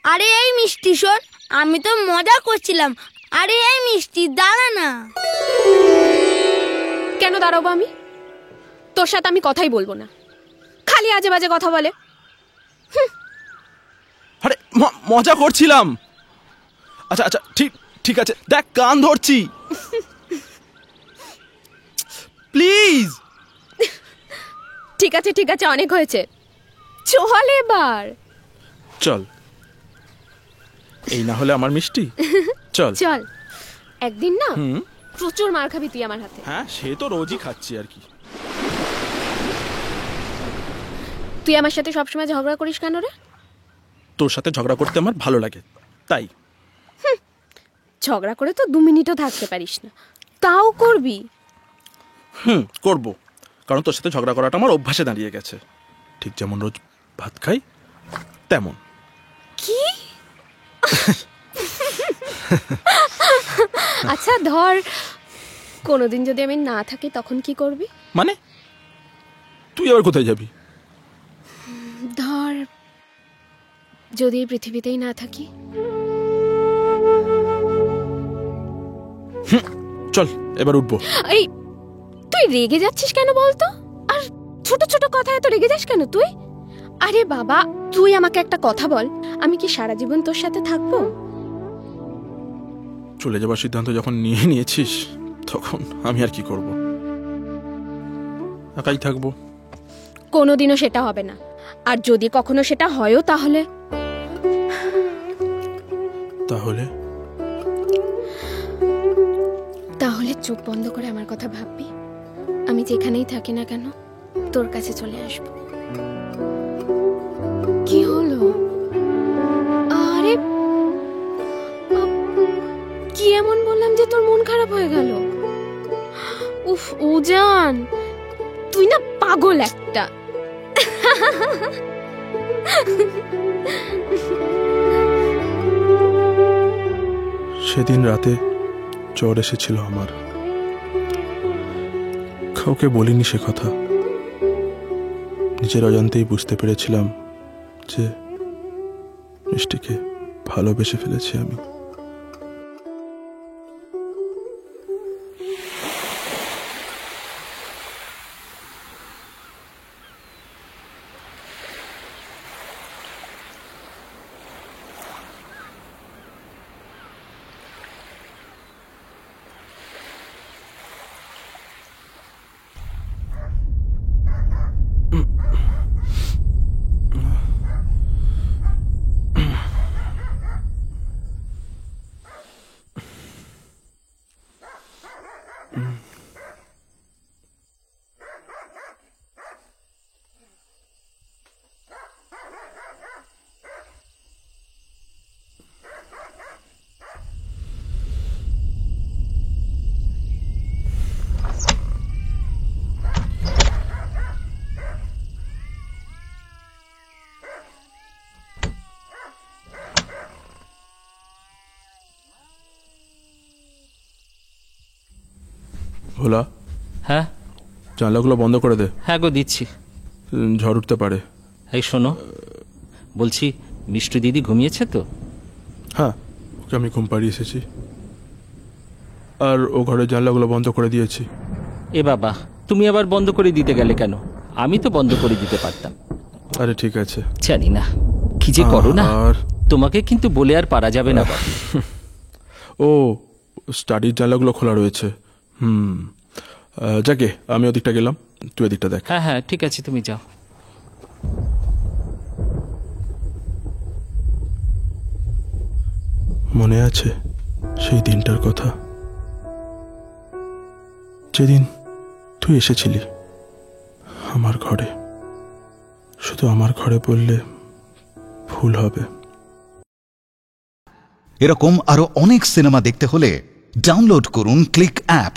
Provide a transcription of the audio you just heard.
আরে এই মিষ্টি শোন, আমি তো মজা করছিলাম। আরে এই মিষ্টি দাঁড়া না। কেন দাঁড়াবো আমি? তোর সাথে আমি কথাই বলবো না, খালি আজে বাজে কথা বলে। আরে মজা করছিলাম। আচ্ছা আচ্ছা ঠিক ঠিক আছে, দেখ কান ধরছি, প্লিজ। ঠিক আছে ঠিক আছে, অনেক হয়েছে, চল এবার। চল, এই না হলে আমার মিষ্টি। চল চল, একদিন না প্রচুর মার খাবি তুই আমার হাতে। হ্যাঁ, সে তো রোজই খাচ্ছি আর কি। তুই আমার সাথে সবসময় ঝগড়া করিস কেন রে? তোর সাথে ঝগড়া করতে আমার ভালো লাগে, তাই। ঝগড়া করে তো 2 মিনিটও থাকতে পারিস না, তাও করবি। করব, কারণ তোর সাথে ঝগড়া করাটা আমার অভ্যাসে দাঁড়িয়ে গেছে। ঠিক যেমন রোজ ভাত খাই তেমন। কি? আচ্ছা ধর কোনোদিন যদি আমি না থাকি তখন কি করবি? মানে তুই আবার কোথায় যাবি? ধর যদি এই পৃথিবীতেই না থাকি। চল এবার উঠবো। এই তুই রেগে যাচ্ছিস কেন বলতো? আর ছোট ছোট কথায় এত রেগে যাস কেন তুই? আরে বাবা, তুই আমাকে একটা কথা বল, আমি কি সারা জীবন তোর সাথে থাকবো? চলে যাবার সিদ্ধান্ত যখন নিয়ে নিয়েছিস তখন আমি আর কি করব, একাই থাকবো। কোনোদিনও সেটা হবে না, আর যদি কখনো সেটা হয়ও তাহলে তাহলে তাহলে চোখ বন্ধ করে আমার কথা ভাববি, আমি যেখানেই থাকি না কেন তোর কাছে চলে আসব। কি হলো? আরে কি এমন বললাম যে তোর মন খারাপ হয়ে গেল? উফ উজান, তুই না পাগল একটা। সেদিন রাতে জ্বর এসেছিল আমার, কাউকে বলিনি সে কথা। নিজের অজান্তেই বুঝতে পেরেছিলাম যে মিষ্টিকে ভালোবেসে ফেলেছি আমি। ভোলা, হ্যাঁ জানলাগুলো বন্ধ করে দে। হ্যাঁ গো দিচ্ছি। ঝড় উঠতে পারে। এই শোনো, বলছি মিষ্টি দিদি ঘুমিয়েছে তো? হ্যাঁ, ওকে আমি ঘুম পাড়িয়ে এসেছি, আর ও ঘরের জানলাগুলো বন্ধ করে দিয়েছি। এ বাবা, তুমি আবার বন্ধ করে দিতে গেলে কেন? আমি তো বন্ধ করে দিতে পারতাম। আরে ঠিক আছে। জানি না কি যে করো না, তোমাকে কিন্তু বলে আর পারা যাবে না। ও স্টাডির জানলাগুলো খোলা রয়েছে। যাকে আমি ওদিকটা গেলাম, তুই এদিকটা দেখ। হ্যাঁ হ্যাঁ ঠিক আছে, তুমি যাও। মনে আছে সেই দিনটার কথা, যেদিন তুই এসেছিলি আমার ঘরে? শুধু আমার ঘরে বললে ভুল হবে। এরকম আরো অনেক সিনেমা দেখতে হলে ডাউনলোড করুন ক্লিক অ্যাপ।